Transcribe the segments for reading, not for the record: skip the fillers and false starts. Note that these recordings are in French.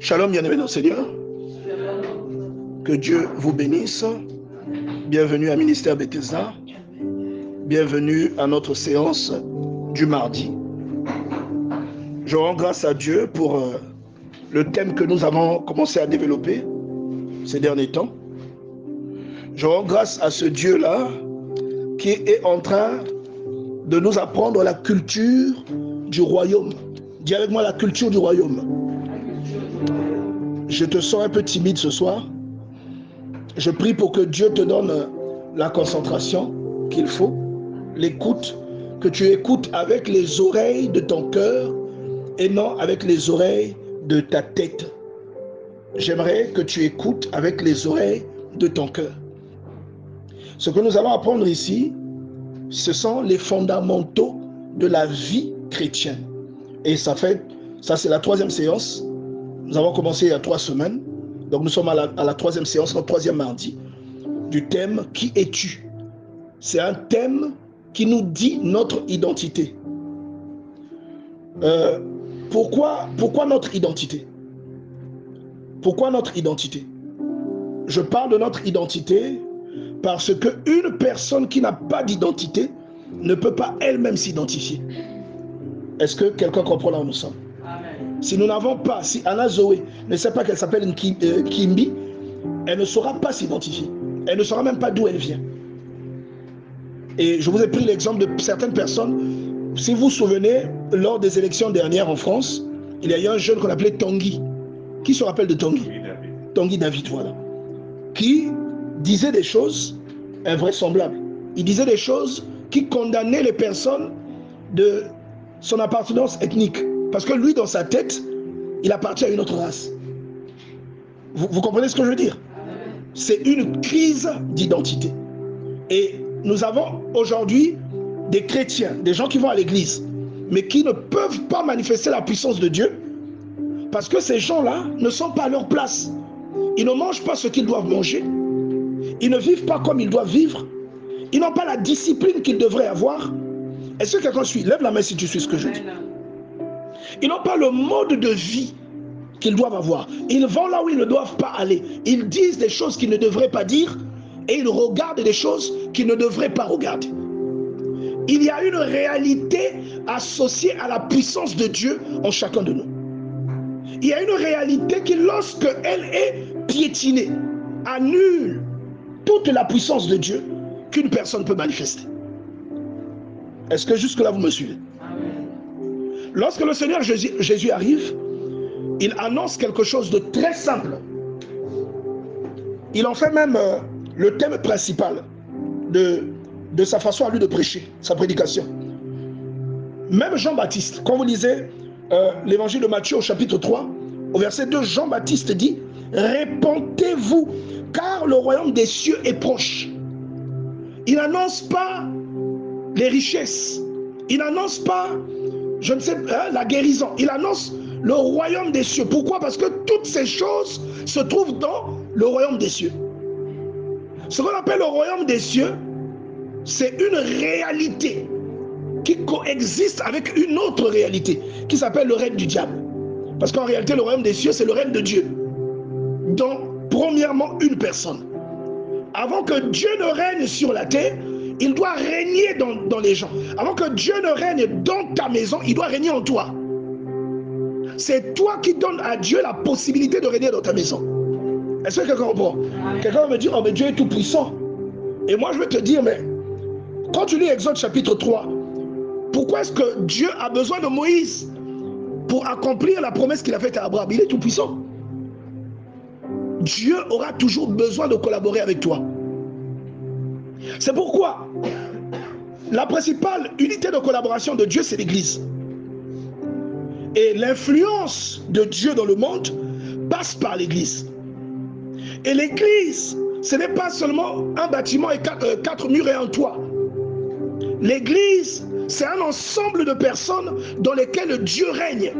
Shalom, bien-aimés dans le Seigneur. Que Dieu vous bénisse. Bienvenue à Ministère Bethesda. Bienvenue à notre séance du mardi. Je rends grâce à Dieu pour le thème que nous avons commencé à développer ces derniers temps. Je rends grâce à ce Dieu-là qui est en train de nous apprendre la culture du royaume. Dis avec moi la culture du royaume. Je te sens un peu timide ce soir. Je prie pour que Dieu te donne la concentration qu'il faut, l'écoute, que tu écoutes avec les oreilles de ton cœur et non avec les oreilles de ta tête. J'aimerais que tu écoutes avec les oreilles de ton cœur. Ce que nous allons apprendre ici, ce sont les fondamentaux de la vie chrétienne. Et ça c'est la troisième séance. Nous avons commencé il y a 3 semaines. Donc nous sommes à la troisième séance, notre troisième mardi, du thème « Qui es-tu » C'est un thème qui nous dit notre identité. Pourquoi notre identité? Pourquoi notre identité? Je parle de notre identité parce qu'une personne qui n'a pas d'identité ne peut pas elle-même s'identifier. Est-ce que quelqu'un comprend là où nous sommes? Si nous n'avons pas, si Anna Zoé ne sait pas qu'elle s'appelle une Kimbi, elle ne saura pas s'identifier. Elle ne saura même pas d'où elle vient. Et je vous ai pris l'exemple de certaines personnes. Si vous vous souvenez, lors des élections dernières en France, il y a eu un jeune qu'on appelait Tanguy. Qui se rappelle de Tanguy? Tanguy David, voilà. Qui disait des choses invraisemblables. Il disait des choses qui condamnaient les personnes de son appartenance ethnique. Parce que lui, dans sa tête, il appartient à une autre race. Vous comprenez ce que je veux dire? C'est une crise d'identité. Et nous avons aujourd'hui des chrétiens, des gens qui vont à l'église, mais qui ne peuvent pas manifester la puissance de Dieu parce que ces gens-là ne sont pas à leur place. Ils ne mangent pas ce qu'ils doivent manger. Ils ne vivent pas comme ils doivent vivre. Ils n'ont pas la discipline qu'ils devraient avoir. Est-ce que quelqu'un suit? Lève la main si tu suis ce que je dis. Ils n'ont pas le mode de vie qu'ils doivent avoir. Ils vont là où ils ne doivent pas aller. Ils disent des choses qu'ils ne devraient pas dire et ils regardent des choses qu'ils ne devraient pas regarder. Il y a une réalité associée à la puissance de Dieu en chacun de nous. Il y a une réalité qui, lorsque elle est piétinée, annule toute la puissance de Dieu qu'une personne peut manifester. Est-ce que jusque-là vous me suivez? Lorsque le Seigneur Jésus arrive, il annonce quelque chose de très simple. Il en fait même le thème principal de sa façon à lui de prêcher, sa prédication. Même Jean-Baptiste, quand vous lisez l'évangile de Matthieu au chapitre 3, au verset 2, Jean-Baptiste dit « Répentez-vous, car le royaume des cieux est proche. » Il n'annonce pas les richesses, il n'annonce pas la guérison, il annonce le royaume des cieux. Pourquoi? Parce que toutes ces choses se trouvent dans le royaume des cieux. Ce qu'on appelle le royaume des cieux, c'est une réalité qui coexiste avec une autre réalité qui s'appelle le règne du diable. Parce qu'en réalité, le royaume des cieux, c'est le règne de Dieu. Donc, premièrement, une personne. Avant que Dieu ne règne sur la terre, il doit régner dans les gens. Avant que Dieu ne règne dans ta maison, il doit régner en toi. C'est toi qui donnes à Dieu la possibilité de régner dans ta maison. Est-ce que quelqu'un comprend? Quelqu'un va me dire, oh mais Dieu est tout puissant. Et moi je vais te dire, mais quand tu lis Exode chapitre 3, pourquoi est-ce que Dieu a besoin de Moïse pour accomplir la promesse qu'il a faite à Abraham? Il est tout puissant. Dieu aura toujours besoin de collaborer avec toi. C'est pourquoi la principale unité de collaboration de Dieu, c'est l'Église. Et l'influence de Dieu dans le monde passe par l'Église. Et l'Église, ce n'est pas seulement un bâtiment et 4 murs et un toit. L'Église, c'est un ensemble de personnes dans lesquelles Dieu règne.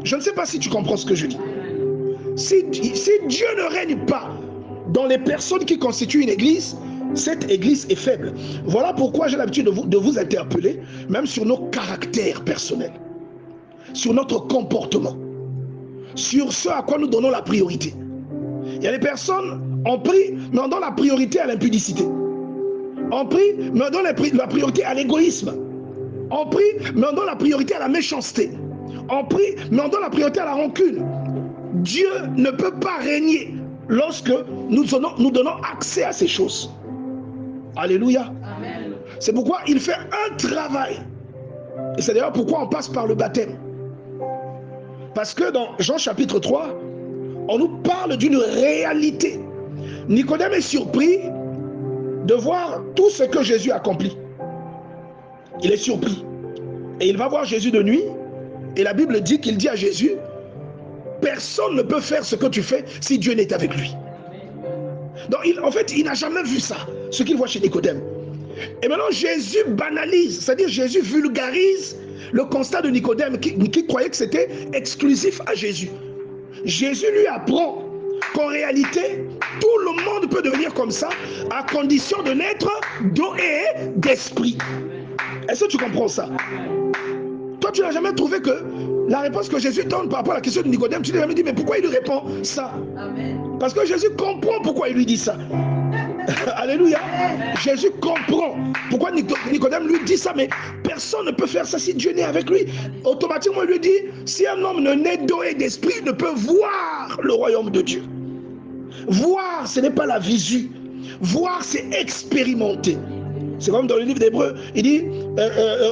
Je ne sais pas si tu comprends ce que je dis. Si Dieu ne règne pas dans les personnes qui constituent une église, cette église est faible. Voilà pourquoi j'ai l'habitude de vous interpeller, même sur nos caractères personnels, sur notre comportement. sur ce à quoi nous donnons la priorité. Il y a des personnes, on prie, mais on donne la priorité à l'impudicité. On prie, mais on donne la priorité à l'égoïsme. On prie, mais on donne la priorité à la méchanceté. On prie, mais on donne la priorité à la rancune. Dieu ne peut pas régner lorsque nous donnons accès à ces choses. Alléluia. Amen. C'est pourquoi il fait un travail. Et c'est d'ailleurs pourquoi on passe par le baptême. Parce que dans Jean chapitre 3, on nous parle d'une réalité. Nicodème est surpris de voir tout ce que Jésus accomplit. Il est surpris. Et il va voir Jésus de nuit. Et la Bible dit qu'il dit à Jésus, personne ne peut faire ce que tu fais si Dieu n'est avec lui. Donc en fait, il n'a jamais vu ça, ce qu'il voit chez Nicodème. Et maintenant, Jésus banalise, c'est-à-dire Jésus vulgarise le constat de Nicodème qui croyait que c'était exclusif à Jésus. Jésus lui apprend qu'en réalité, tout le monde peut devenir comme ça à condition de naître d'eau et d'esprit. Est-ce que tu comprends ça? Toi, tu n'as jamais trouvé que la réponse que Jésus donne par rapport à la question de Nicodème, tu n'as jamais dit, mais pourquoi il lui répond ça? Amen. Parce que Jésus comprend pourquoi il lui dit ça. Alléluia. Jésus comprend pourquoi Nicodème lui dit ça, mais personne ne peut faire ça si Dieu n'est avec lui. Automatiquement, il lui dit, si un homme ne naît d'eau et d'esprit, il ne peut voir le royaume de Dieu. Voir, ce n'est pas la visu. Voir, c'est expérimenter. C'est comme dans le livre d'Hébreux, il dit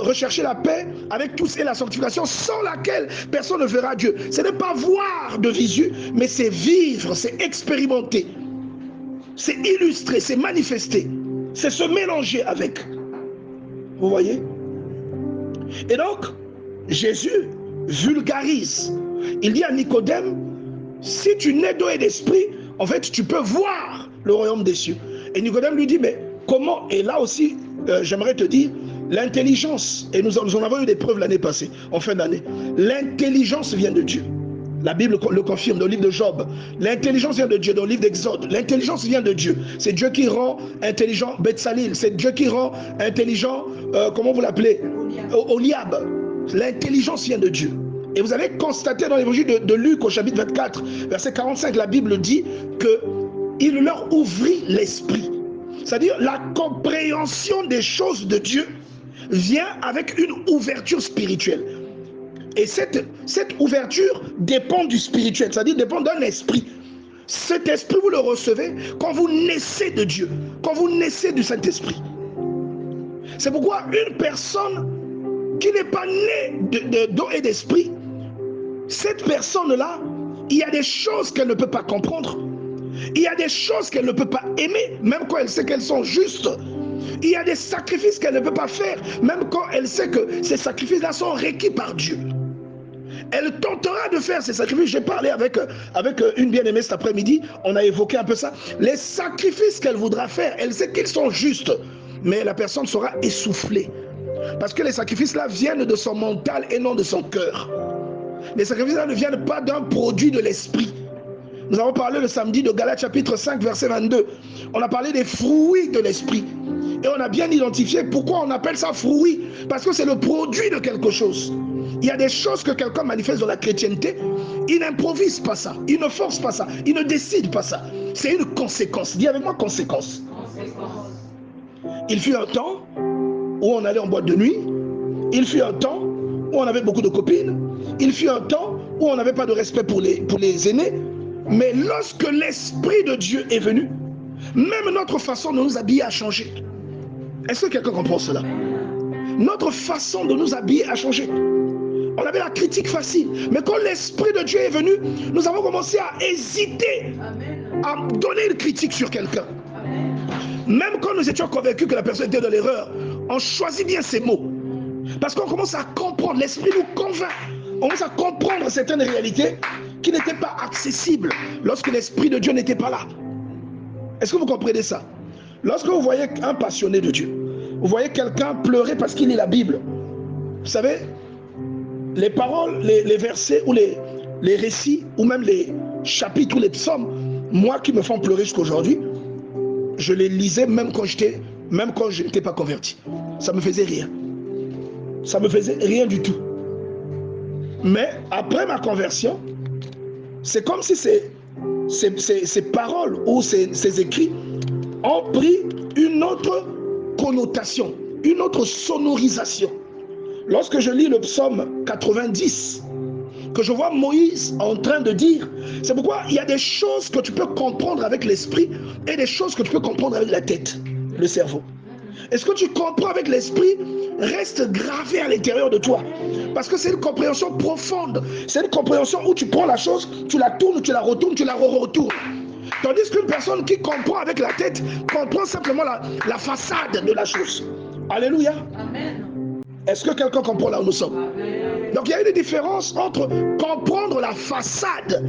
rechercher la paix avec tous et la sanctification sans laquelle personne ne verra Dieu. Ce n'est pas voir de visu, mais c'est vivre, c'est expérimenter, c'est illustrer, c'est manifester, c'est se mélanger avec. Vous voyez? Et donc, Jésus vulgarise. Il dit à Nicodème, si tu nais d'eau et d'esprit, en fait, tu peux voir le royaume des cieux. Et Nicodème lui dit, mais comment? Et là aussi, j'aimerais te dire, l'intelligence, et nous en avons eu des preuves l'année passée, en fin d'année, l'intelligence vient de Dieu. La Bible le confirme dans le livre de Job. L'intelligence vient de Dieu dans le livre d'Exode. L'intelligence vient de Dieu. C'est Dieu qui rend intelligent Betsalil. C'est Dieu qui rend intelligent, comment vous l'appelez? Oliab. L'intelligence vient de Dieu. Et vous avez constaté dans l'évangile de Luc au chapitre 24, verset 45, la Bible dit qu'il leur ouvrit l'esprit. C'est-à-dire la compréhension des choses de Dieu vient avec une ouverture spirituelle. Et cette ouverture dépend du spirituel, c'est-à-dire dépend d'un esprit. Cet esprit, vous le recevez quand vous naissez de Dieu, quand vous naissez du Saint-Esprit. C'est pourquoi une personne qui n'est pas née d'eau et d'esprit, cette personne-là, il y a des choses qu'elle ne peut pas comprendre. Il y a des choses qu'elle ne peut pas aimer, même quand elle sait qu'elles sont justes. Il y a des sacrifices qu'elle ne peut pas faire, même quand elle sait que ces sacrifices-là sont requis par Dieu. Elle tentera de faire ces sacrifices. J'ai parlé avec une bien-aimée cet après-midi, on a évoqué un peu ça. Les sacrifices qu'elle voudra faire, elle sait qu'ils sont justes, mais la personne sera essoufflée. Parce que les sacrifices-là viennent de son mental et non de son cœur. Les sacrifices-là ne viennent pas d'un produit de l'esprit. Nous avons parlé le samedi de Galates chapitre 5 verset 22. On a parlé des fruits de l'esprit. Et on a bien identifié pourquoi on appelle ça fruit. Parce que c'est le produit de quelque chose. Il y a des choses que quelqu'un manifeste dans la chrétienté. Il n'improvise pas ça. Il ne force pas ça. Il ne décide pas ça. C'est une conséquence. Dis avec moi conséquence. Il fut un temps où on allait en boîte de nuit. Il fut un temps où on avait beaucoup de copines. Il fut un temps où on n'avait pas de respect pour les aînés. Mais lorsque l'Esprit de Dieu est venu, même notre façon de nous habiller a changé. Est-ce que quelqu'un comprend cela? Notre façon de nous habiller a changé. On avait la critique facile. Mais quand l'Esprit de Dieu est venu, nous avons commencé à hésiter à donner une critique sur quelqu'un. Même quand nous étions convaincus que la personne était dans l'erreur, on choisit bien ses mots. Parce qu'on commence à comprendre, l'Esprit nous convainc. On commence à comprendre certaines réalités qui n'étaient pas accessibles lorsque l'Esprit de Dieu n'était pas là. Est-ce que vous comprenez ça? Lorsque vous voyez un passionné de Dieu, vous voyez quelqu'un pleurer parce qu'il lit la Bible, vous savez, les paroles, les versets ou les récits ou même les chapitres ou les psaumes, moi qui me font pleurer jusqu'aujourd'hui, je les lisais même quand je n'étais pas converti. Ça me faisait rire. Ça me faisait rien du tout. Mais après ma conversion, C'est comme si ces paroles ou ces écrits ont pris une autre connotation, une autre sonorisation. Lorsque je lis le psaume 90, que je vois Moïse en train de dire, c'est pourquoi il y a des choses que tu peux comprendre avec l'esprit et des choses que tu peux comprendre avec la tête, le cerveau. Et ce que tu comprends avec l'esprit reste gravé à l'intérieur de toi. Parce que c'est une compréhension profonde. C'est une compréhension où tu prends la chose, tu la tournes, tu la retournes, tu la retournes. Tandis qu'une personne qui comprend avec la tête comprend simplement la façade de la chose. Alléluia. Amen. Est-ce que quelqu'un comprend là où nous sommes? Amen. Donc il y a une différence entre comprendre la façade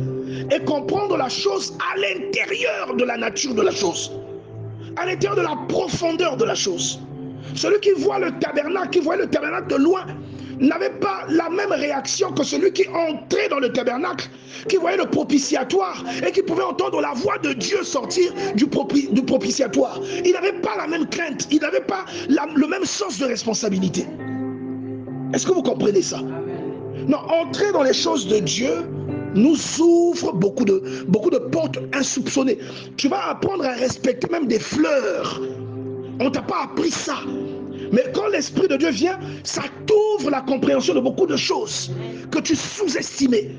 et comprendre la chose à l'intérieur de la nature de la chose. À l'intérieur de la profondeur de la chose. Celui qui voit le tabernacle, de loin, n'avait pas la même réaction que celui qui entrait dans le tabernacle, qui voyait le propitiatoire et qui pouvait entendre la voix de Dieu sortir du propitiatoire. Il n'avait pas la même crainte, il n'avait pas le même sens de responsabilité. Est-ce que vous comprenez ça? Non, entrer dans les choses de Dieu nous ouvre beaucoup de portes insoupçonnées. Tu vas apprendre à respecter même des fleurs. On ne t'a pas appris ça. Mais quand l'Esprit de Dieu vient, ça t'ouvre la compréhension de beaucoup de choses que tu sous-estimais,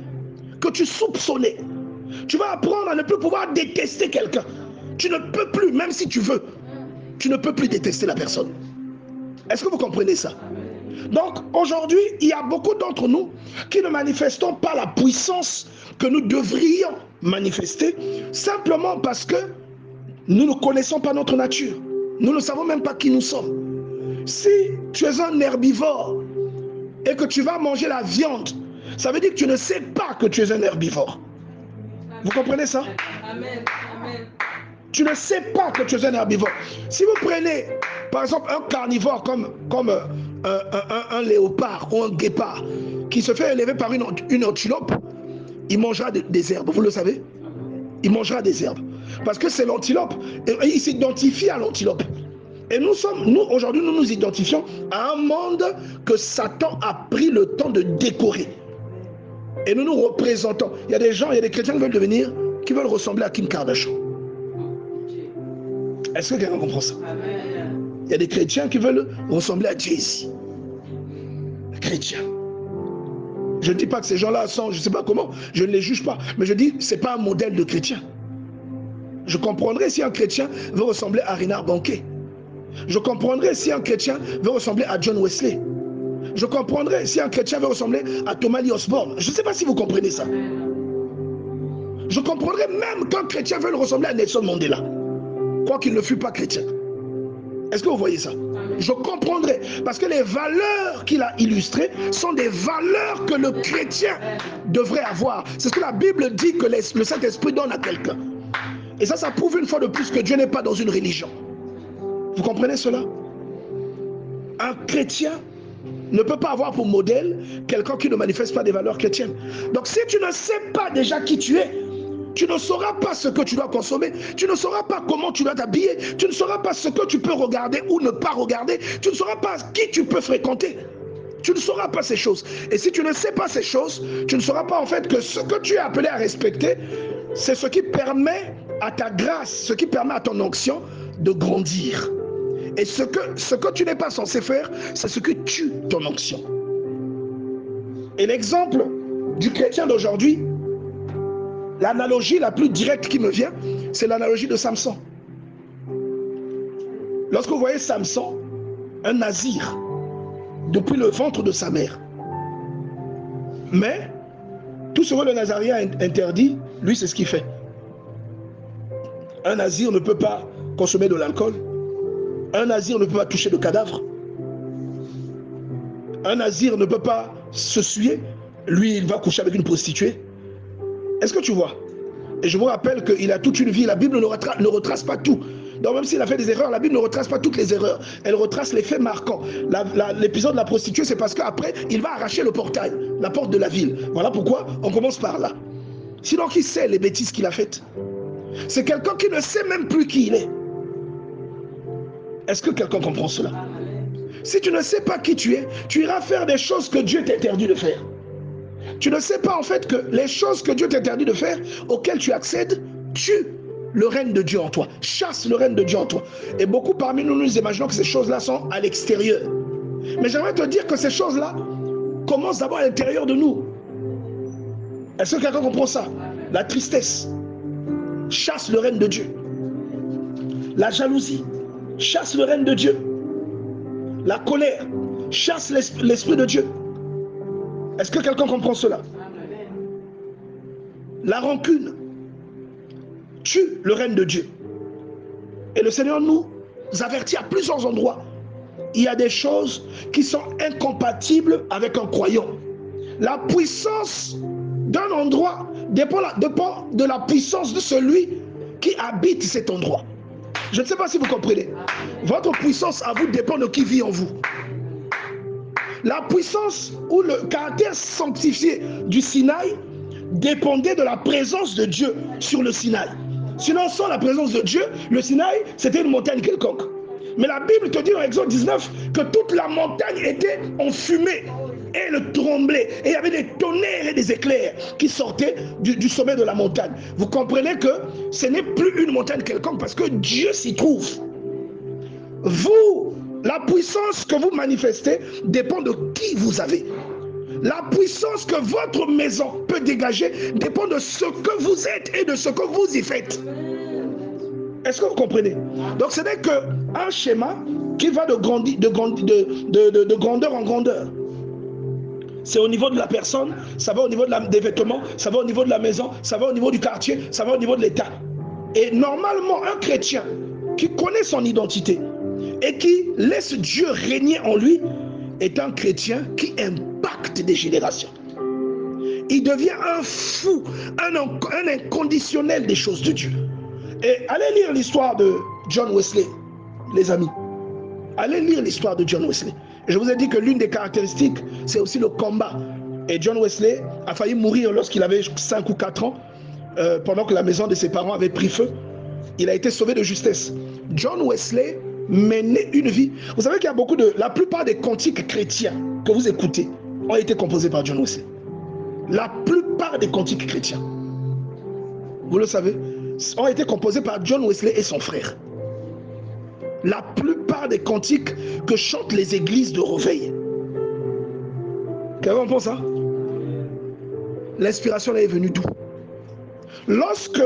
que tu soupçonnais. Tu vas apprendre à ne plus pouvoir détester quelqu'un. Tu ne peux plus, même si tu veux, tu ne peux plus détester la personne. Est-ce que vous comprenez ça? Donc aujourd'hui, il y a beaucoup d'entre nous qui ne manifestons pas la puissance que nous devrions manifester, simplement parce que nous ne connaissons pas notre nature. Nous ne savons même pas qui nous sommes. Si tu es un herbivore et que tu vas manger la viande, ça veut dire que tu ne sais pas que tu es un herbivore. Vous comprenez ça? Amen. Amen. Tu ne sais pas que tu es un herbivore. Si vous prenez, par exemple, un carnivore comme un léopard ou un guépard qui se fait élever par une antilope, il mangera des herbes, vous le savez? Il mangera des herbes. Parce que c'est l'antilope. Et il s'identifie à l'antilope. Et nous aujourd'hui, nous nous identifions à un monde que Satan a pris le temps de décorer. Et nous nous représentons. Il y a des gens, il y a des chrétiens qui veulent ressembler à Kim Kardashian. Est-ce que quelqu'un comprend ça? Il y a des chrétiens qui veulent ressembler à Jay-Z. Chrétiens. Je ne dis pas que ces gens-là sont, je ne sais pas comment, je ne les juge pas. Mais je dis, ce n'est pas un modèle de chrétien. Je comprendrais si un chrétien veut ressembler à Reinhard Bonnke. Je comprendrais si un chrétien veut ressembler à John Wesley. Je comprendrais si un chrétien veut ressembler à Thomas Lee Osborne. Je ne sais pas si vous comprenez ça. Je comprendrais même qu'un chrétien veut ressembler à Nelson Mandela, quoiqu'il ne fût pas chrétien. Est-ce que vous voyez ça? Je comprendrais, parce que les valeurs qu'il a illustrées sont des valeurs que le chrétien devrait avoir. C'est ce que la Bible dit que le Saint-Esprit donne à quelqu'un. Et ça prouve une fois de plus que Dieu n'est pas dans une religion. Vous comprenez cela? Un chrétien ne peut pas avoir pour modèle quelqu'un qui ne manifeste pas des valeurs chrétiennes. Donc si tu ne sais pas déjà qui tu es, tu ne sauras pas ce que tu dois consommer, tu ne sauras pas comment tu dois t'habiller, tu ne sauras pas ce que tu peux regarder ou ne pas regarder, tu ne sauras pas qui tu peux fréquenter. Tu ne sauras pas ces choses. Et si tu ne sais pas ces choses, tu ne sauras pas en fait que ce que tu es appelé à respecter, c'est ce qui permet à ta grâce, ce qui permet à ton onction de grandir. Et ce que tu n'es pas censé faire, c'est ce que tue ton onction. Et l'exemple du chrétien d'aujourd'hui, l'analogie la plus directe qui me vient, c'est l'analogie de Samson. Lorsque vous voyez Samson, un nazir, depuis le ventre de sa mère. Mais, tout ce que le nazaréen interdit, lui c'est ce qu'il fait. Un nazir ne peut pas consommer de l'alcool. Un nazir ne peut pas toucher de cadavre. Un nazir ne peut pas se souiller. Lui, il va coucher avec une prostituée. Est-ce que tu vois? Et je vous rappelle qu'il a toute une vie. La Bible ne retrace pas tout. Donc même s'il a fait des erreurs, la Bible ne retrace pas toutes les erreurs. Elle retrace les faits marquants. L'épisode de la prostituée, c'est parce qu'après, il va arracher le portail, la porte de la ville. Voilà pourquoi on commence par là. Sinon, qui sait les bêtises qu'il a faites? C'est quelqu'un qui ne sait même plus qui il est. Est-ce que quelqu'un comprend cela? Si tu ne sais pas qui tu es, tu iras faire des choses que Dieu t'interdit de faire. Tu ne sais pas en fait que les choses que Dieu t'interdit de faire, auxquelles tu accèdes, tue le règne de Dieu en toi, chasse le règne de Dieu en toi. Et beaucoup parmi nous, nous imaginons que ces choses-là sont à l'extérieur. Mais j'aimerais te dire que ces choses-là commencent d'abord à l'intérieur de nous. Est-ce que quelqu'un comprend ça? La tristesse chasse le règne de Dieu. La jalousie chasse le règne de Dieu. La colère chasse l'esprit de Dieu. Est-ce que quelqu'un comprend cela? La rancune tue le règne de Dieu. Et le Seigneur nous avertit à plusieurs endroits. Il y a des choses qui sont incompatibles avec un croyant. La puissance d'un endroit dépend de la puissance de celui qui habite cet endroit. Je ne sais pas si vous comprenez. Votre puissance à vous dépend de qui vit en vous. La puissance ou le caractère sanctifié du Sinaï dépendait de la présence de Dieu sur le Sinaï. Sinon, sans la présence de Dieu, le Sinaï, c'était une montagne quelconque. Mais la Bible te dit dans Exode 19 que toute la montagne était en fumée et elle tremblait. Et il y avait des tonnerres et des éclairs qui sortaient du sommet de la montagne. Vous comprenez que ce n'est plus une montagne quelconque parce que Dieu s'y trouve. Vous, la puissance que vous manifestez dépend de qui vous avez. La puissance que votre maison peut dégager dépend de ce que vous êtes et de ce que vous y faites. Est-ce que vous comprenez? Donc ce n'est qu'un schéma qui va de grandeur en grandeur. C'est au niveau de la personne, ça va au niveau des vêtements, ça va au niveau de la maison, ça va au niveau du quartier, ça va au niveau de l'État. Et normalement, un chrétien qui connaît son identité et qui laisse Dieu régner en lui est un chrétien qui impacte des générations. Il devient un fou, un inconditionnel des choses de Dieu. Et allez lire l'histoire de John Wesley, les amis. Allez lire l'histoire de John Wesley. Je vous ai dit que l'une des caractéristiques, c'est aussi le combat. Et John Wesley a failli mourir lorsqu'il avait 5 ou 4 ans, pendant que la maison de ses parents avait pris feu. Il a été sauvé de justesse. John Wesley menait une vie. Vous savez qu'il y a la plupart des cantiques chrétiens que vous écoutez ont été composés par John Wesley. La plupart des cantiques chrétiens, vous le savez, ont été composés par John Wesley et son frère. La plupart des cantiques que chantent les églises de réveil. Qu'est-ce qu'on pense ça? L'inspiration est venue d'où? Lorsque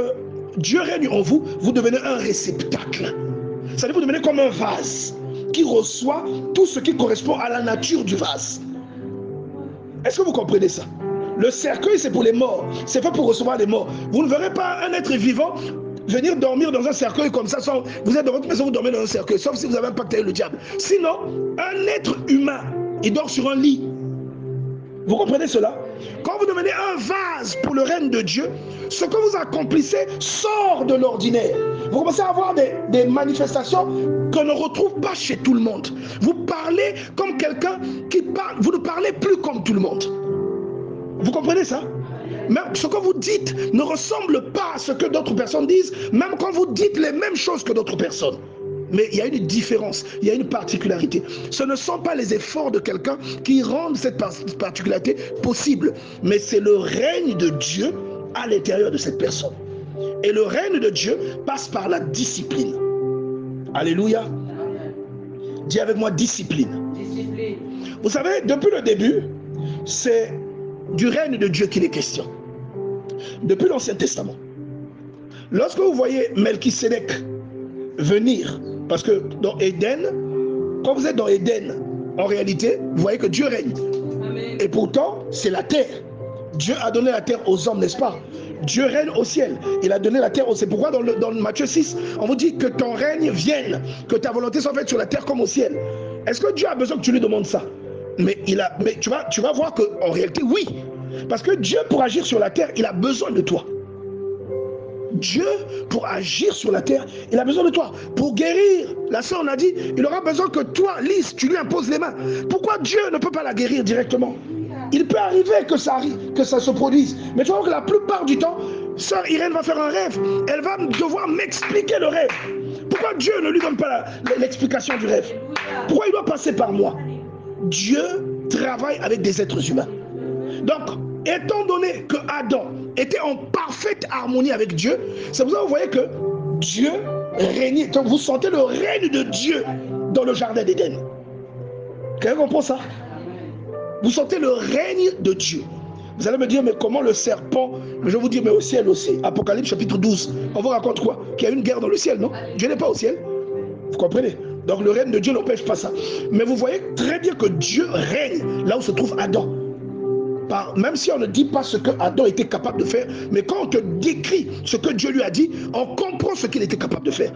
Dieu règne en vous, vous devenez un réceptacle. C'est-à-dire vous devenez comme un vase qui reçoit tout ce qui correspond à la nature du vase. Est-ce que vous comprenez ça? Le cercueil, c'est pour les morts. C'est fait pour recevoir les morts. Vous ne verrez pas un être vivant venir dormir dans un cercueil comme ça. Vous êtes dans votre maison, vous dormez dans un cercueil, sauf si vous avez un pacte avec le diable. Sinon, un être humain, il dort sur un lit. Vous comprenez cela? Quand vous devenez un vase pour le règne de Dieu, ce que vous accomplissez sort de l'ordinaire. Vous commencez à avoir des manifestations qu'on ne retrouve pas chez tout le monde. Vous parlez comme quelqu'un qui parle. Vous ne parlez plus comme tout le monde. Vous comprenez ça? Même ce que vous dites ne ressemble pas à ce que d'autres personnes disent, même quand vous dites les mêmes choses que d'autres personnes. Mais il y a une différence, il y a une particularité. Ce ne sont pas les efforts de quelqu'un qui rendent cette particularité possible, mais c'est le règne de Dieu à l'intérieur de cette personne. Et le règne de Dieu passe par la discipline. Alléluia. Dis avec moi discipline. Vous savez, depuis le début, c'est du règne de Dieu qu'il est question. Depuis l'Ancien Testament. Lorsque vous voyez Melchisédek venir, parce que dans Éden, quand vous êtes dans Éden, en réalité, vous voyez que Dieu règne. Amen. Et pourtant, c'est la terre. Dieu a donné la terre aux hommes, n'est-ce pas? Dieu règne au ciel. Il a donné la terre au ciel. C'est pourquoi dans Matthieu 6, on vous dit que ton règne vienne, que ta volonté soit faite sur la terre comme au ciel. Est-ce que Dieu a besoin que tu lui demandes ça? Mais tu vas voir qu'en réalité, oui. Parce que Dieu, pour agir sur la terre, il a besoin de toi. Dieu, pour agir sur la terre, il a besoin de toi. Pour guérir, la sœur, on a dit, il aura besoin que toi, Lise, tu lui imposes les mains. Pourquoi Dieu ne peut pas la guérir directement? Il peut arriver que ça se produise. Mais tu vois que la plupart du temps, sœur Irène va faire un rêve. Elle va devoir m'expliquer le rêve. Pourquoi Dieu ne lui donne pas l'explication du rêve? Pourquoi il doit passer par moi? Dieu travaille avec des êtres humains. Donc, étant donné que Adam était en parfaite harmonie avec Dieu, c'est pour ça que vous voyez que Dieu régnait. Donc vous sentez le règne de Dieu dans le jardin d'Éden. Quelqu'un comprend ça? Vous sentez le règne de Dieu. Vous allez me dire, mais comment le serpent? Mais je vais vous dire, mais au ciel aussi. Apocalypse chapitre 12. On vous raconte quoi? Qu'il y a une guerre dans le ciel, non? Dieu n'est pas au ciel. Vous comprenez? Donc le règne de Dieu n'empêche pas ça. Mais vous voyez très bien que Dieu règne là où se trouve Adam. Même si on ne dit pas ce que Adam était capable de faire, mais quand on te décrit ce que Dieu lui a dit, on comprend ce qu'il était capable de faire.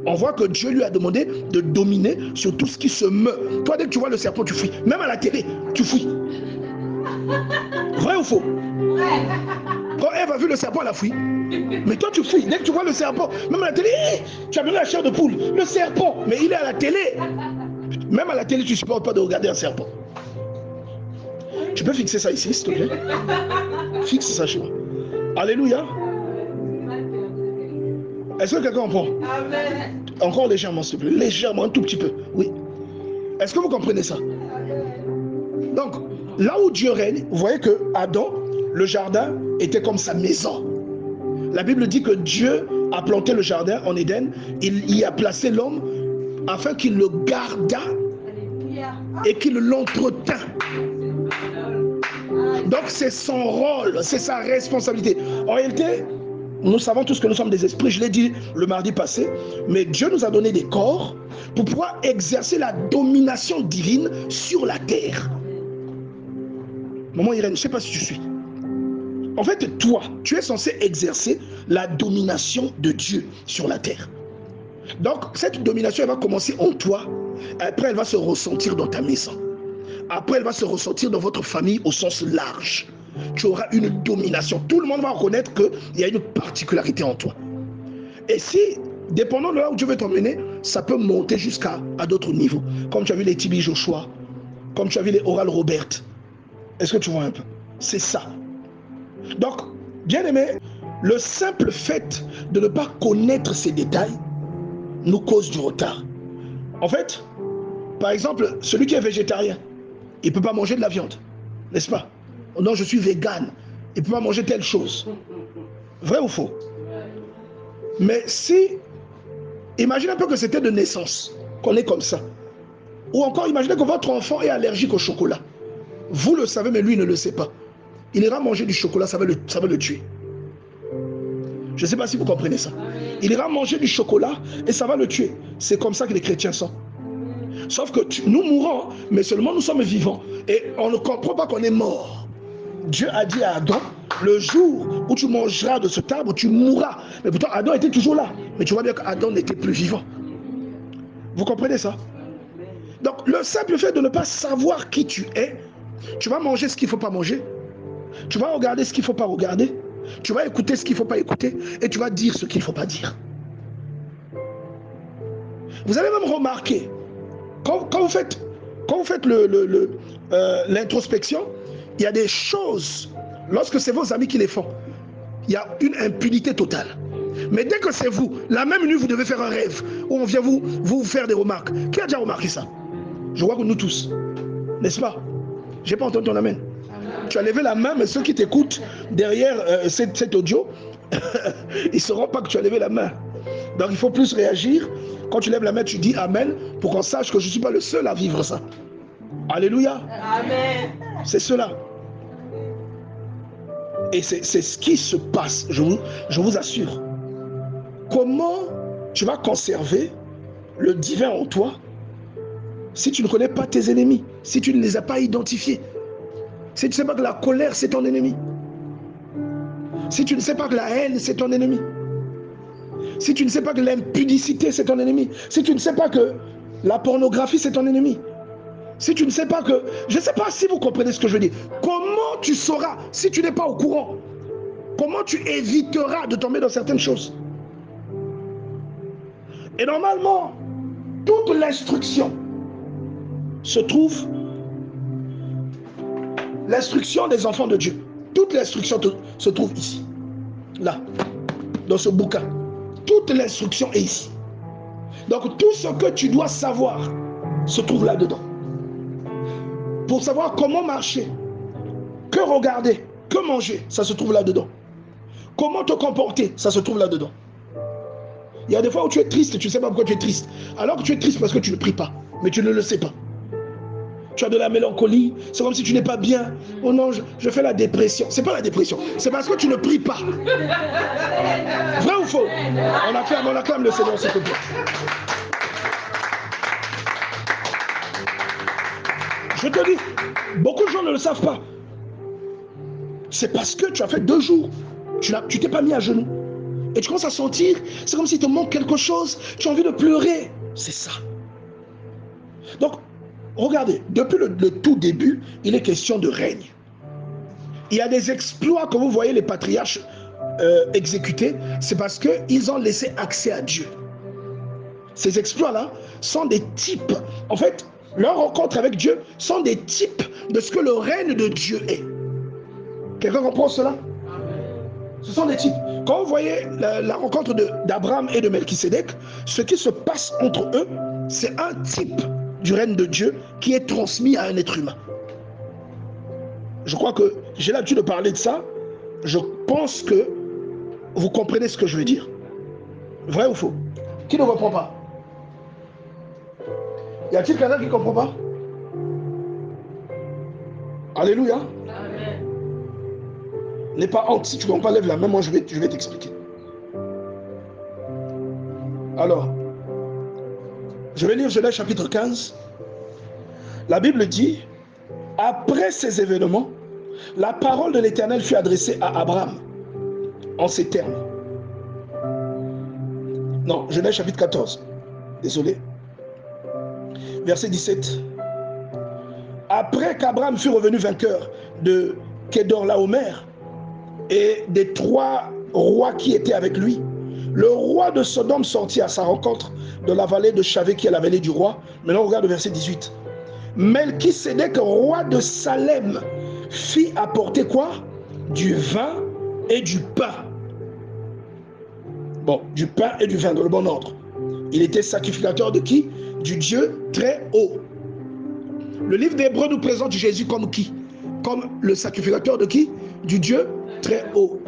On voit que Dieu lui a demandé de dominer sur tout ce qui se meut. Toi, dès que tu vois le serpent, tu fuis. Même à la télé, tu fuis. Vrai ou faux? Quand Ève a vu le serpent, elle a fui. Mais toi, tu fuis. Dès que tu vois le serpent, même à la télé, tu as besoin de la chair de poule. Le serpent, mais il est à la télé. Même à la télé, tu ne supportes pas de regarder un serpent. Tu peux fixer ça ici, s'il te plaît? Fixe ça chez moi. Alléluia. Est-ce que quelqu'un comprend? Amen. Encore légèrement, s'il te plaît. Légèrement, un tout petit peu. Oui. Est-ce que vous comprenez ça? Donc, là où Dieu règne, vous voyez que Adam, le jardin, était comme sa maison. La Bible dit que Dieu a planté le jardin en Éden. Il y a placé l'homme afin qu'il le gardât et qu'il l'entretint. Donc, c'est son rôle, c'est sa responsabilité. En réalité, nous savons tous que nous sommes des esprits, je l'ai dit le mardi passé, mais Dieu nous a donné des corps pour pouvoir exercer la domination divine sur la terre. Maman Irène, je ne sais pas si tu suis. En fait, toi, tu es censé exercer la domination de Dieu sur la terre. Donc, cette domination, elle va commencer en toi, après elle va se ressentir dans ta maison. Après, elle va se ressentir dans votre famille au sens large. Tu auras une domination. Tout le monde va reconnaître qu'il y a une particularité en toi. Et si, dépendant de là où Dieu veut t'emmener, ça peut monter jusqu'à d'autres niveaux. Comme tu as vu les Tibi Joshua, comme tu as vu les Oral Robert. Est-ce que tu vois un peu? C'est ça. Donc, bien aimé, le simple fait de ne pas connaître ces détails nous cause du retard. En fait, par exemple, celui qui est végétarien, il ne peut pas manger de la viande, n'est-ce pas? Non, je suis vegan, il ne peut pas manger telle chose. Vrai ou faux? Mais si, imagine un peu que c'était de naissance, qu'on est comme ça. Ou encore, imaginez que votre enfant est allergique au chocolat. Vous le savez, mais lui ne le sait pas. Il ira manger du chocolat, ça va le tuer. Je ne sais pas si vous comprenez ça. Il ira manger du chocolat et ça va le tuer. C'est comme ça que les chrétiens sont. Sauf que nous mourons, mais seulement nous sommes vivants. Et on ne comprend pas qu'on est mort. Dieu a dit à Adam, le jour où tu mangeras de cet arbre, tu mourras. Mais pourtant, Adam était toujours là. Mais tu vois bien qu'Adam n'était plus vivant. Vous comprenez ça? Donc, le simple fait de ne pas savoir qui tu es, tu vas manger ce qu'il ne faut pas manger. Tu vas regarder ce qu'il ne faut pas regarder. Tu vas écouter ce qu'il ne faut pas écouter. Et tu vas dire ce qu'il ne faut pas dire. Vous avez même remarqué, quand vous faites l'introspection, il y a des choses, lorsque c'est vos amis qui les font, il y a une impunité totale. Mais dès que c'est vous, la même nuit, vous devez faire un rêve où on vient vous faire des remarques. Qui a déjà remarqué ça? Je vois que nous tous, n'est-ce pas? Je n'ai pas entendu ton amen. Tu as levé la main, mais ceux qui t'écoutent derrière cet audio, ils ne sauront pas que tu as levé la main. Donc il faut plus réagir. Quand tu lèves la main, tu dis amen pour qu'on sache que je ne suis pas le seul à vivre ça. Alléluia. Amen. C'est cela. Et c'est ce qui se passe, je vous assure. Comment tu vas conserver le divin en toi si tu ne connais pas tes ennemis, si tu ne les as pas identifiés, si tu ne sais pas que la colère c'est ton ennemi, si tu ne sais pas que la haine c'est ton ennemi, si tu ne sais pas que l'impudicité c'est ton ennemi, si tu ne sais pas que la pornographie c'est ton ennemi, si tu ne sais pas que... Je ne sais pas si vous comprenez ce que je veux dire. Comment tu sauras si tu n'es pas au courant? Comment tu éviteras de tomber dans certaines choses? Et normalement, toute l'instruction se trouve, l'instruction des enfants de Dieu, toute l'instruction se trouve ici, là, dans ce bouquin. Toute l'instruction est ici. Donc tout ce que tu dois savoir se trouve là-dedans. Pour savoir comment marcher, Que regarder, que manger, ça se trouve là-dedans. Comment te comporter, ça se trouve là-dedans. Il y a des fois où tu es triste et tu ne sais pas pourquoi tu es triste. Alors que tu es triste parce que tu ne pries pas, mais tu ne le sais pas. Tu as de la mélancolie, c'est comme si tu n'es pas bien. Oh non, je fais la dépression. C'est pas la dépression, c'est parce que tu ne pries pas. Vrai ou faux? On acclame le Seigneur, s'il te plaît. Je te dis, beaucoup de gens ne le savent pas. C'est parce que tu as fait 2 jours. Tu t'es pas mis à genoux. Et tu commences à sentir, c'est comme s'il te manque quelque chose. Tu as envie de pleurer. C'est ça. Donc, regardez, depuis le tout début, il est question de règne. Il y a des exploits que vous voyez les patriarches exécuter. C'est parce qu'ils ont laissé accès à Dieu. Ces exploits-là sont des types. En fait, leur rencontre avec Dieu sont des types de ce que le règne de Dieu est. Quelqu'un comprend cela? Ce sont des types. Quand vous voyez la rencontre d'Abraham et de Melchisédek, ce qui se passe entre eux, c'est un type du règne de Dieu qui est transmis à un être humain. Je crois que j'ai l'habitude de parler de ça. Je pense que vous comprenez ce que je veux dire. Vrai ou faux? Qui ne comprend pas? Y a-t-il quelqu'un qui ne comprend pas? Alléluia. Amen. N'aie pas honte. Si tu ne comprends pas, lève la main. Moi, je vais t'expliquer. Alors, je vais lire Genèse chapitre 15. La Bible dit, après ces événements, la parole de l'Éternel fut adressée à Abraham en ces termes. Non, Genèse chapitre 14. Désolé. Verset 17. Après qu'Abraham fut revenu vainqueur de Kedorlaomer et des 3 rois qui étaient avec lui, le roi de Sodome sortit à sa rencontre de la vallée de Chavé qui est la vallée du roi. Maintenant on regarde le verset 18. Melchisédek, roi de Salem, fit apporter quoi? Du vin et du pain. Bon, du pain et du vin dans le bon ordre. Il était sacrificateur de qui? Du Dieu très haut. Le livre d'Hébreux nous présente Jésus comme qui? Comme le sacrificateur de qui? Du Dieu très haut.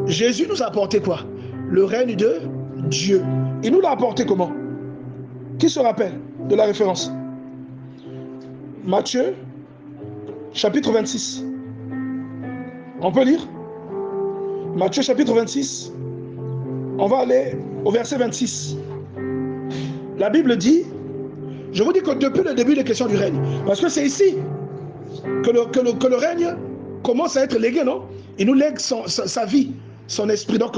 Jésus nous a apporté quoi? Le règne de Dieu. Il nous l'a apporté comment? Qui se rappelle de la référence? Matthieu, chapitre 26. On peut lire? Matthieu, chapitre 26. On va aller au verset 26. La Bible dit, je vous dis que depuis le début, il est question du règne. Parce que c'est ici que le règne commence à être légué, non? Il nous lègue sa vie, son esprit. Donc,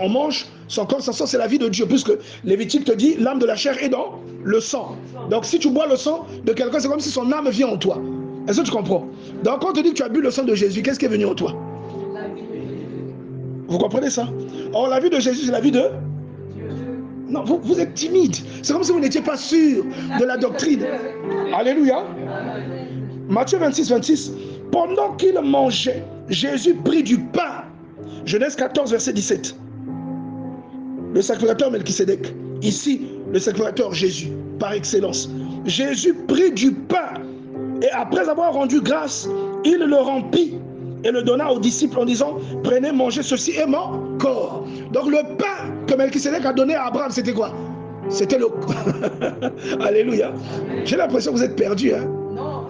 on mange son corps, son sang, c'est la vie de Dieu. Puisque Lévitique te dit, l'âme de la chair est dans le sang. Donc, si tu bois le sang de quelqu'un, c'est comme si son âme vient en toi. Est-ce que tu comprends? Donc, quand on te dit que tu as bu le sang de Jésus, qu'est-ce qui est venu en toi? Vous comprenez ça? Or, la vie de Jésus, c'est la vie de... Non, vous êtes timide. C'est comme si vous n'étiez pas sûr de la doctrine. Alléluia. Matthieu 26, 26. Pendant qu'il mangeait, Jésus prit du pain. Genèse 14, verset 17. Le sacrificateur Melchisédek. Ici, le sacrificateur Jésus, par excellence. Jésus prit du pain. Et après avoir rendu grâce, il le remplit et le donna aux disciples en disant, prenez, mangez, ceci est mon corps. Donc le pain que Melchisédek a donné à Abraham, c'était quoi? C'était le... Alléluia. J'ai l'impression que vous êtes perdus. Hein? Non.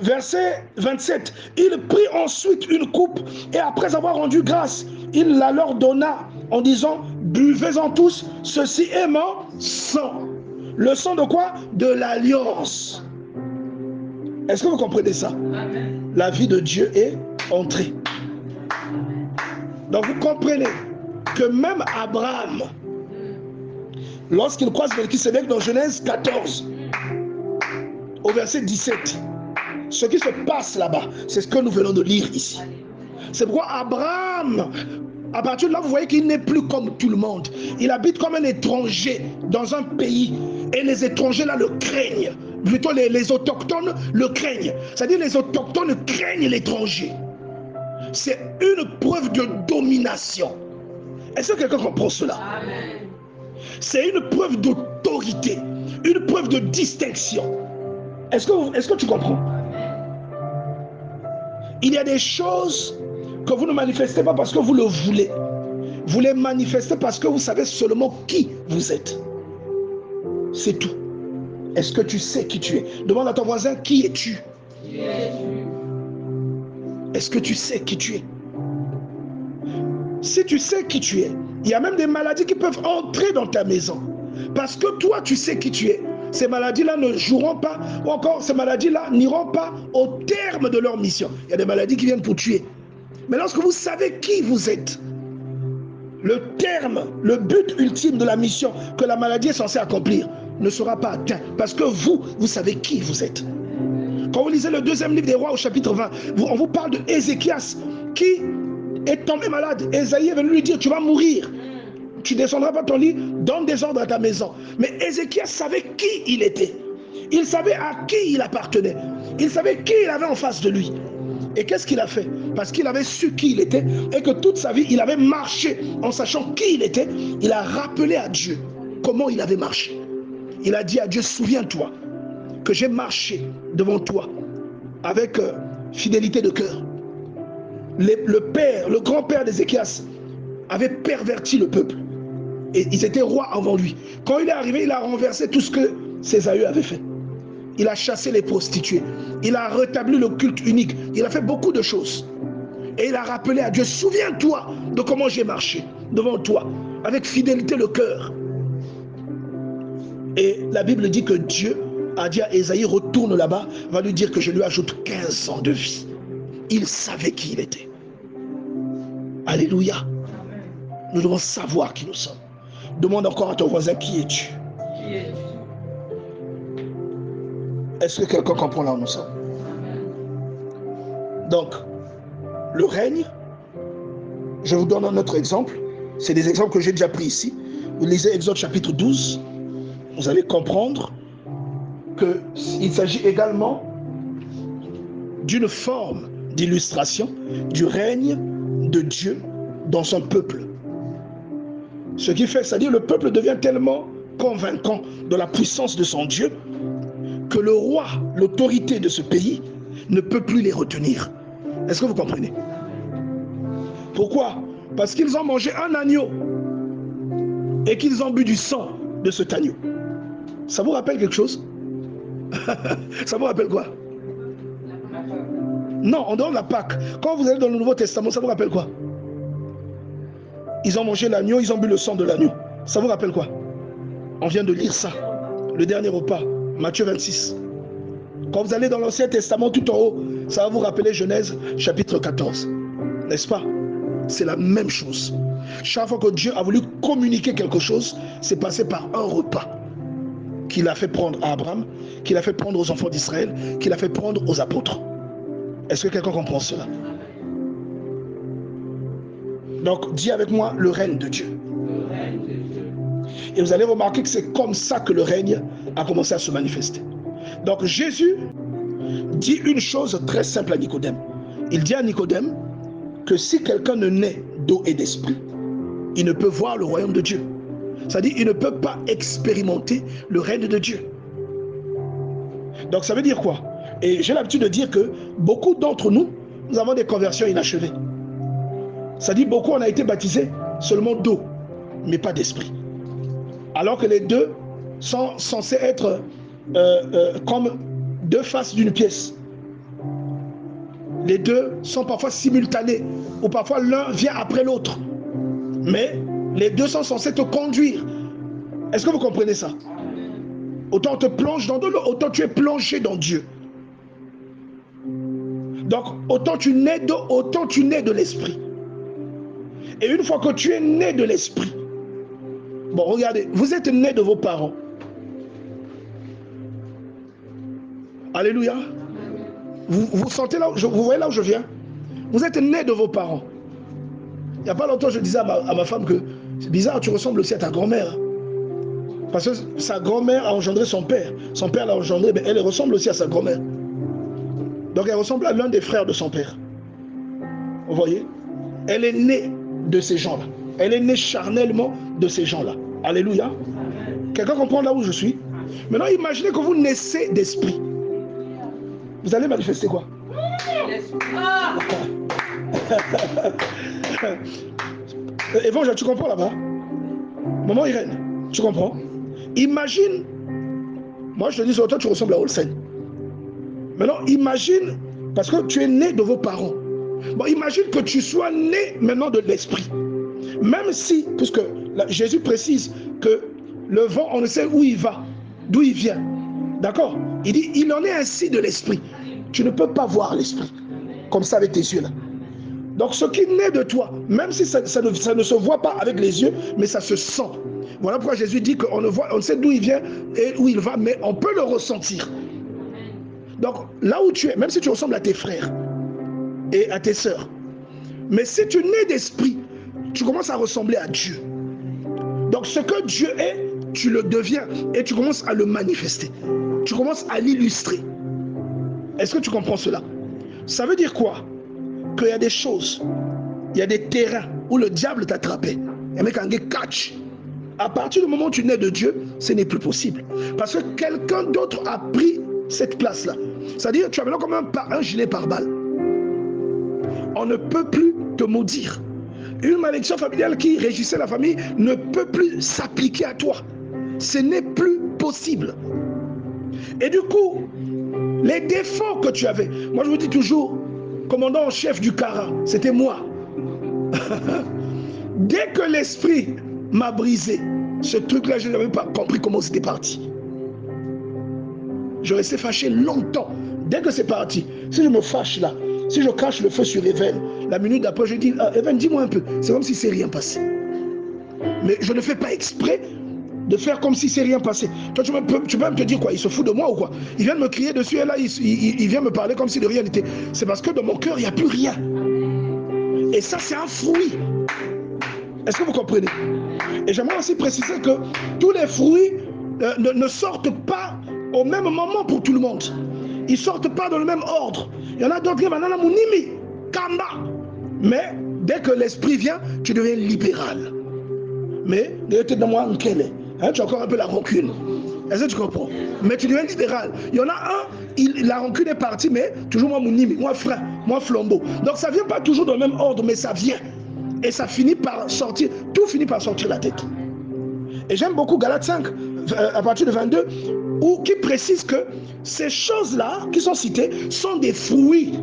Verset 27. Il prit ensuite une coupe et après avoir rendu grâce, il la leur donna en disant, buvez-en tous, ceci est mon sang. Le sang de quoi? De l'alliance. Est-ce que vous comprenez ça? Amen. La vie de Dieu est entrée. Donc vous comprenez que même Abraham, lorsqu'il croise Melchisédek dans Genèse 14, au verset 17, ce qui se passe là-bas, c'est ce que nous venons de lire ici. C'est pourquoi Abraham, à partir de là, vous voyez qu'il n'est plus comme tout le monde. Il habite comme un étranger dans un pays. Et les étrangers là le craignent. Plutôt les autochtones le craignent. C'est-à-dire les autochtones craignent l'étranger. C'est une preuve de domination. Est-ce que quelqu'un comprend cela? Amen. C'est une preuve d'autorité. Une preuve de distinction. Est-ce que tu comprends? Amen. Il y a des choses que vous ne manifestez pas parce que vous le voulez. Vous les manifestez parce que vous savez seulement qui vous êtes. C'est tout. Est-ce que tu sais qui tu es? Demande à ton voisin, qui es-tu? Qui es-tu? Est-ce que tu sais qui tu es? Si tu sais qui tu es, il y a même des maladies qui peuvent entrer dans ta maison. Parce que toi, tu sais qui tu es. Ces maladies-là ne joueront pas, ou encore ces maladies-là n'iront pas au terme de leur mission. Il y a des maladies qui viennent pour tuer. Mais lorsque vous savez qui vous êtes, le terme, le but ultime de la mission que la maladie est censée accomplir ne sera pas atteint. Parce que vous savez qui vous êtes. Quand vous lisez le 2e livre des rois au chapitre 20, on vous parle de Ézéchias qui est tombé malade. Ésaïe est venu lui dire, tu vas mourir. Tu ne descendras pas ton lit, donne des ordres à ta maison. Mais Ézéchias savait qui il était. Il savait à qui il appartenait. Il savait qui il avait en face de lui. Et qu'est-ce qu'il a fait? Parce qu'il avait su qui il était et que toute sa vie, il avait marché en sachant qui il était. Il a rappelé à Dieu comment il avait marché. Il a dit à Dieu, souviens-toi que j'ai marché devant toi avec fidélité de cœur. Le grand-père d'Ézéchias avait perverti le peuple. Et ils étaient rois avant lui. Quand il est arrivé, il a renversé tout ce que ses aïeux avaient fait. Il a chassé les prostituées. Il a rétabli le culte unique. Il a fait beaucoup de choses. Et il a rappelé à Dieu, souviens-toi de comment j'ai marché devant toi, avec fidélité le cœur. Et la Bible dit que Dieu a dit à Ésaïe, retourne là-bas, va lui dire que je lui ajoute 15 ans de vie. Il savait qui il était. Alléluia. Nous devons savoir qui nous sommes. Demande encore à ton voisin, qui es-tu? Qui es-tu? Est-ce que quelqu'un comprend là où nous sommes? Donc, le règne, je vous donne un autre exemple. C'est des exemples que j'ai déjà pris ici. Vous lisez Exode chapitre 12. Vous allez comprendre qu'il s'agit également d'une forme d'illustration du règne de Dieu dans son peuple. Ce qui fait, c'est-à-dire le peuple devient tellement convaincant de la puissance de son Dieu que le roi, l'autorité de ce pays, ne peut plus les retenir. Est-ce que vous comprenez? Pourquoi? Parce qu'ils ont mangé un agneau et qu'ils ont bu du sang de cet agneau. Ça vous rappelle quelque chose? Ça vous rappelle quoi? Non, en dehors de la Pâque. Quand vous allez dans le Nouveau Testament, ça vous rappelle quoi? Ils ont mangé l'agneau, ils ont bu le sang de l'agneau. Ça vous rappelle quoi? On vient de lire ça. Le dernier repas, Matthieu 26. Quand vous allez dans l'Ancien Testament, tout en haut, ça va vous rappeler Genèse chapitre 14. N'est-ce pas? C'est la même chose. Chaque fois que Dieu a voulu communiquer quelque chose, c'est passé par un repas qu'il a fait prendre à Abraham, qu'il a fait prendre aux enfants d'Israël, qu'il a fait prendre aux apôtres. Est-ce que quelqu'un comprend cela? Donc, dis avec moi le règne de Dieu. Et vous allez remarquer que c'est comme ça que le règne a commencé à se manifester. Donc, Jésus dit une chose très simple à Nicodème. Il dit à Nicodème que si quelqu'un ne naît d'eau et d'esprit, il ne peut voir le royaume de Dieu. C'est-à-dire, il ne peut pas expérimenter le règne de Dieu. Donc, ça veut dire quoi? Et j'ai l'habitude de dire que beaucoup d'entre nous, nous avons des conversions inachevées. C'est-à-dire, beaucoup on a été baptisés seulement d'eau, mais pas d'esprit. Alors que les deux sont censés être comme deux faces d'une pièce. Les deux sont parfois simultanés, ou parfois l'un vient après l'autre. Mais les deux sont censés te conduire. Est-ce que vous comprenez ça? Autant on te plonge dans de l'eau, autant tu es plongé dans Dieu. Donc, autant tu nais d'eau, autant tu nais de l'esprit. Et une fois que tu es né de l'esprit, bon, regardez, vous êtes né de vos parents. Alléluia. Vous sentez là, vous voyez là où je viens? Vous êtes né de vos parents. Il n'y a pas longtemps, je disais à ma femme que c'est bizarre, tu ressembles aussi à ta grand-mère. Parce que sa grand-mère a engendré son père. Son père l'a engendré, mais elle ressemble aussi à sa grand-mère. Donc elle ressemble à l'un des frères de son père. Vous voyez? Elle est née de ces gens-là. Elle est née charnellement de ces gens-là. Alléluia. Quelqu'un comprend là où je suis? Maintenant, imaginez que vous naissez d'esprit. Vous allez manifester quoi? Évangile, tu comprends là-bas? Maman Irène, tu comprends? Imagine, moi je te dis, toi tu ressembles à Olsen. Maintenant, imagine, parce que tu es né de vos parents. Bon, imagine que tu sois né maintenant de l'esprit. Même si, puisque Jésus précise que le vent, on ne sait où il va, d'où il vient. D'accord? Il dit, il en est ainsi de l'esprit. Tu ne peux pas voir l'esprit, comme ça avec tes yeux là. Donc ce qui naît de toi, même si ça ne se voit pas avec les yeux, mais ça se sent. Voilà pourquoi Jésus dit qu'on ne sait d'où il vient et où il va, mais on peut le ressentir. Donc là où tu es, même si tu ressembles à tes frères et à tes sœurs, mais si tu nais d'esprit, tu commences à ressembler à Dieu. Donc ce que Dieu est, tu le deviens et tu commences à le manifester. Tu commences à l'illustrer. Est-ce que tu comprends cela? Ça veut dire quoi? Qu'il y a des choses, il y a des terrains où le diable t'attrapait. Et mec, catch. À partir du moment où tu nais de Dieu, ce n'est plus possible. Parce que quelqu'un d'autre a pris cette place-là. C'est-à-dire, tu as maintenant comme un gilet pare-balles. On ne peut plus te maudire. Une malédiction familiale qui régissait la famille ne peut plus s'appliquer à toi. Ce n'est plus possible. Et du coup, les défauts que tu avais, moi je vous dis toujours, commandant en chef du Kara, c'était moi. Dès que l'esprit m'a brisé, ce truc-là, je n'avais pas compris comment c'était parti. Je restais fâché longtemps. Dès que c'est parti, si je me fâche là, si je cache le feu sur Even, la minute d'après, je dis, Even, dis-moi un peu. C'est comme si c'est rien passé. Mais je ne fais pas exprès de faire comme si c'est rien passé. Toi, tu peux même te dire quoi? Il se fout de moi ou quoi? Il vient de me crier dessus et là, il vient me parler comme si de rien n'était. C'est parce que dans mon cœur, il n'y a plus rien. Et ça, c'est un fruit. Est-ce que vous comprenez? Et j'aimerais aussi préciser que tous les fruits ne sortent pas au même moment pour tout le monde. Ils ne sortent pas dans le même ordre. Il y en a d'autres qui maintenant Mounimi, Kamba. Mais dès que l'esprit vient, tu deviens libéral. Mais tu as encore un peu la rancune. Est-ce que tu comprends? Mais tu deviens libéral. Il y en a un, la rancune est partie, mais toujours moi Mounimi, moi frère, moi flambeau. Donc ça ne vient pas toujours dans le même ordre, mais ça vient. Et ça finit par sortir, tout finit par sortir la tête. Et j'aime beaucoup Galates 5, à partir de 22, qui précise que ces choses-là qui sont citées sont des fruits.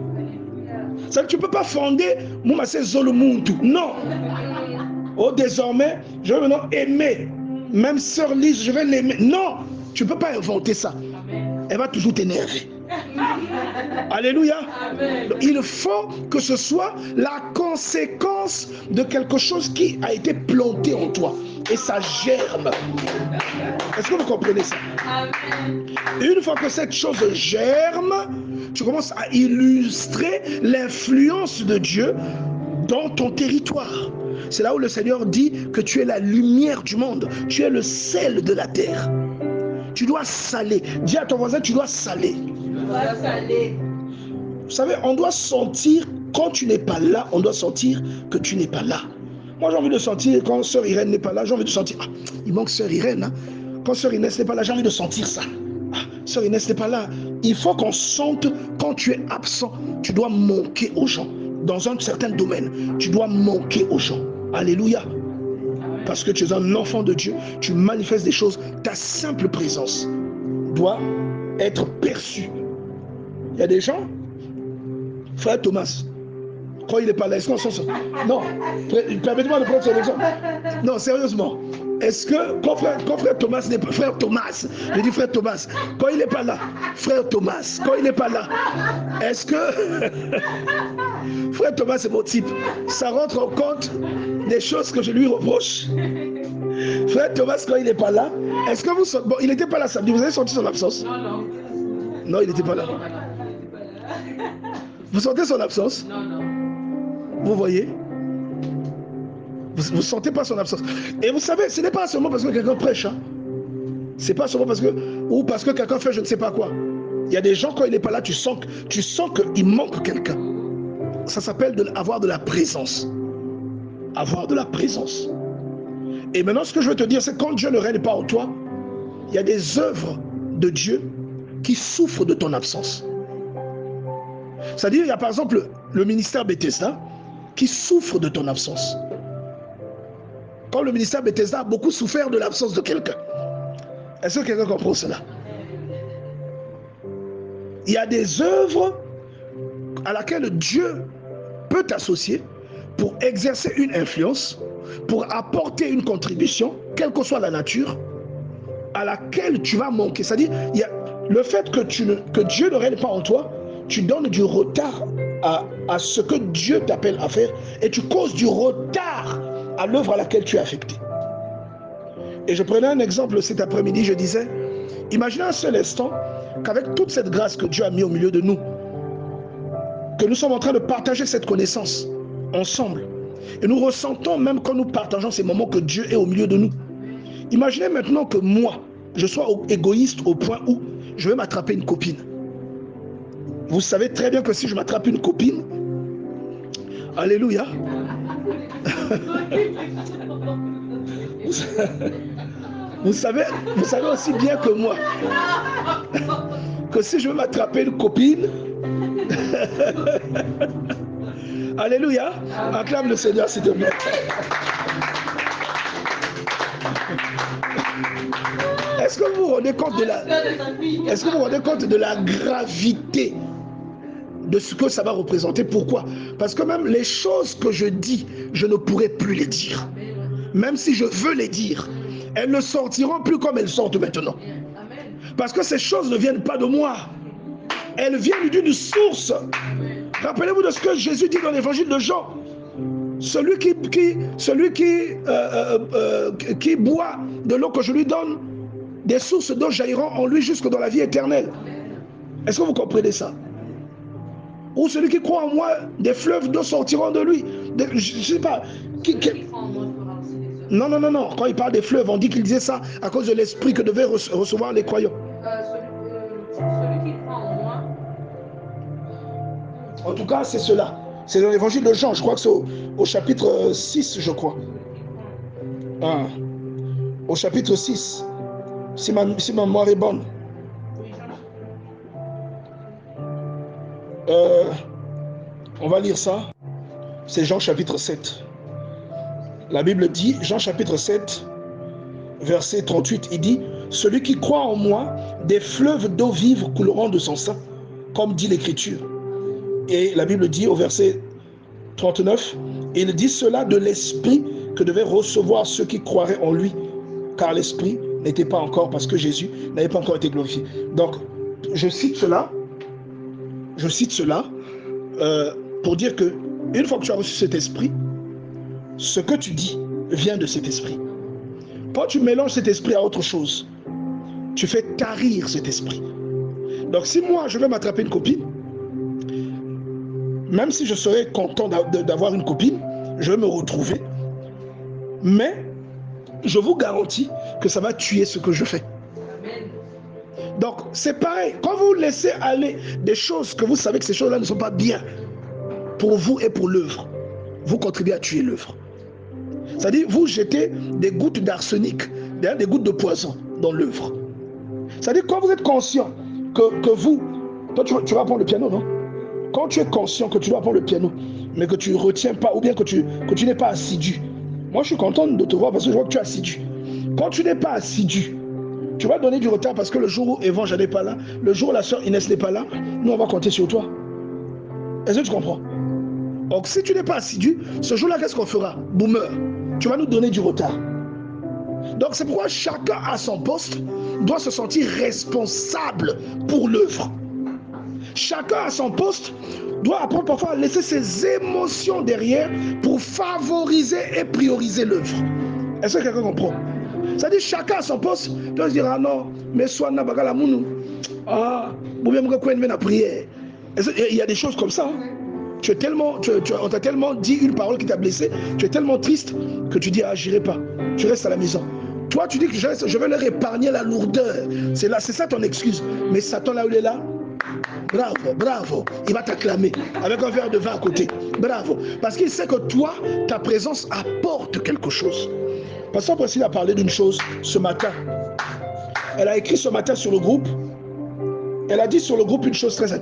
Ça, tu ne peux pas fonder Moumassé Zolomuntu. Non. Oh, désormais, je vais maintenant aimer. Même sœur Lise, je vais l'aimer. Non, tu ne peux pas inventer ça. Elle va toujours t'énerver. Alléluia. Amen. Il faut que ce soit la conséquence de quelque chose qui a été planté en toi. Et ça germe. Est-ce que vous comprenez ça? Amen. Une fois que cette chose germe, tu commences à illustrer l'influence de Dieu dans ton territoire. C'est là où le Seigneur dit que tu es la lumière du monde. Tu es le sel de la terre. Tu dois saler. Dis à ton voisin, tu dois saler. Vous savez, on doit sentir, quand tu n'es pas là, on doit sentir que tu n'es pas là. Moi, j'ai envie de sentir, quand Sœur Irène n'est pas là, j'ai envie de sentir, il manque Sœur Irène. Hein? Quand Sœur Inès n'est pas là, j'ai envie de sentir ça. Sœur Inès n'est pas là. Il faut qu'on sente, quand tu es absent, tu dois manquer aux gens. Dans un certain domaine, tu dois manquer aux gens. Alléluia. Parce que tu es un enfant de Dieu, tu manifestes des choses, ta simple présence doit être perçue. Il y a des gens, frère Thomas, quand il n'est pas là, est-ce qu'on sent ça? Non, permettez-moi de prendre son exemple. Non, sérieusement, est-ce que quand frère Thomas n'est pas, frère Thomas, je dis frère Thomas, quand il n'est pas là, frère Thomas, quand il n'est pas là, est-ce que frère Thomas c'est mon type, ça rentre en compte des choses que je lui reproche? Frère Thomas, quand il n'est pas là, est-ce que vous... Bon, il n'était pas là samedi, vous avez senti son absence? Non. Non, il n'était pas là. Vous sentez son absence? Non. Vous voyez? Vous ne sentez pas son absence. Et vous savez, ce n'est pas seulement parce que quelqu'un prêche. Hein. Ce n'est pas seulement parce que quelqu'un fait je ne sais pas quoi. Il y a des gens, quand il n'est pas là, tu sens qu'il manque quelqu'un. Ça s'appelle avoir de la présence. Avoir de la présence. Et maintenant, ce que je veux te dire, c'est quand Dieu ne règne pas en toi, il y a des œuvres de Dieu qui souffrent de ton absence. C'est-à-dire, il y a par exemple le ministère Bethesda qui souffre de ton absence. Quand le ministère Bethesda a beaucoup souffert de l'absence de quelqu'un. Est-ce que quelqu'un comprend cela? Il y a des œuvres à laquelle Dieu peut t'associer pour exercer une influence, pour apporter une contribution, quelle que soit la nature, à laquelle tu vas manquer. C'est-à-dire, il y a le fait que Dieu ne règne pas en toi, tu donnes du retard à ce que Dieu t'appelle à faire et tu causes du retard à l'œuvre à laquelle tu es affecté. Et je prenais un exemple cet après-midi, je disais, imaginez un seul instant qu'avec toute cette grâce que Dieu a mis au milieu de nous, que nous sommes en train de partager cette connaissance ensemble. Et nous ressentons même quand nous partageons ces moments que Dieu est au milieu de nous. Imaginez maintenant que moi, je sois égoïste au point où je vais m'attraper une copine. Vous savez très bien que si je m'attrape une copine, alléluia, vous savez aussi bien que moi que si je veux m'attraper une copine, alléluia, acclame le Seigneur s'il te plaît. Est-ce que vous vous rendez compte de la gravité de ce que ça va représenter? Pourquoi? Parce que même les choses que je dis, je ne pourrai plus les dire. Même si je veux les dire, elles ne sortiront plus comme elles sortent maintenant. Parce que ces choses ne viennent pas de moi. Elles viennent d'une source. Rappelez-vous de ce que Jésus dit dans l'évangile de Jean. Celui qui boit de l'eau que je lui donne, des sources d'eau jailliront en lui jusque dans la vie éternelle. Est-ce que vous comprenez ça? Ou celui qui croit en moi, des fleuves d'eau sortiront de lui. Je ne sais pas. Non. Quand il parle des fleuves, on dit qu'il disait ça à cause de l'esprit que devaient recevoir les croyants. Celui qui croit en moi. En tout cas, c'est cela. C'est dans l'évangile de Jean, je crois que c'est au chapitre 6, je crois. Au chapitre 6, si ma mémoire est bonne. On va lire ça. C'est Jean chapitre 7. La Bible dit, Jean chapitre 7, verset 38, il dit, « Celui qui croit en moi, des fleuves d'eau vive couleront de son sein, comme dit l'Écriture. » Et la Bible dit au verset 39, « Il dit cela de l'Esprit que devaient recevoir ceux qui croiraient en lui, car l'Esprit n'était pas encore, parce que Jésus n'avait pas encore été glorifié. » Donc, je cite cela pour dire que une fois que tu as reçu cet esprit, ce que tu dis vient de cet esprit. Quand tu mélanges cet esprit à autre chose, tu fais tarir cet esprit. Donc si moi je vais m'attraper une copine, même si je serais content d'avoir une copine, je vais me retrouver, mais je vous garantis que ça va tuer ce que je fais. Donc c'est pareil, quand vous laissez aller des choses que vous savez que ces choses-là ne sont pas bien pour vous et pour l'œuvre, vous contribuez à tuer l'œuvre. C'est-à-dire, vous jetez des gouttes d'arsenic, des gouttes de poison dans l'œuvre. C'est-à-dire, quand vous êtes conscient que vous... Toi, tu vas apprendre le piano, non? Quand tu es conscient que tu dois apprendre le piano, mais que tu ne retiens pas, ou bien que tu n'es pas assidu. Moi, je suis content de te voir parce que je vois que tu es assidu. Quand tu n'es pas assidu, tu vas donner du retard parce que le jour où Evangile n'est pas là, le jour où la soeur Inès n'est pas là, nous, on va compter sur toi. Est-ce que tu comprends? Donc, si tu n'es pas assidu, ce jour-là, qu'est-ce qu'on fera? Boomer. Tu vas nous donner du retard. Donc c'est pourquoi chacun à son poste doit se sentir responsable pour l'œuvre. Chacun à son poste doit apprendre parfois à laisser ses émotions derrière pour favoriser et prioriser l'œuvre. Est-ce que quelqu'un comprend? C'est-à-dire chacun à son poste doit se dire ah non, mais soit na bagala mounou. Ah, vous bien me la prière. Il y a des choses comme ça. Hein? On t'a tellement dit une parole qui t'a blessé, tu es tellement triste que tu dis ah j'irai pas, tu restes à la maison. Toi tu dis que je vais leur épargner la lourdeur, c'est ça ton excuse. Mais Satan là où il est là, bravo, il va t'acclamer avec un verre de vin à côté, bravo, parce qu'il sait que toi ta présence apporte quelque chose. Pasteur Priscille a parlé d'une chose ce matin, elle a écrit ce matin sur le groupe, elle a dit sur le groupe une chose très intéressante.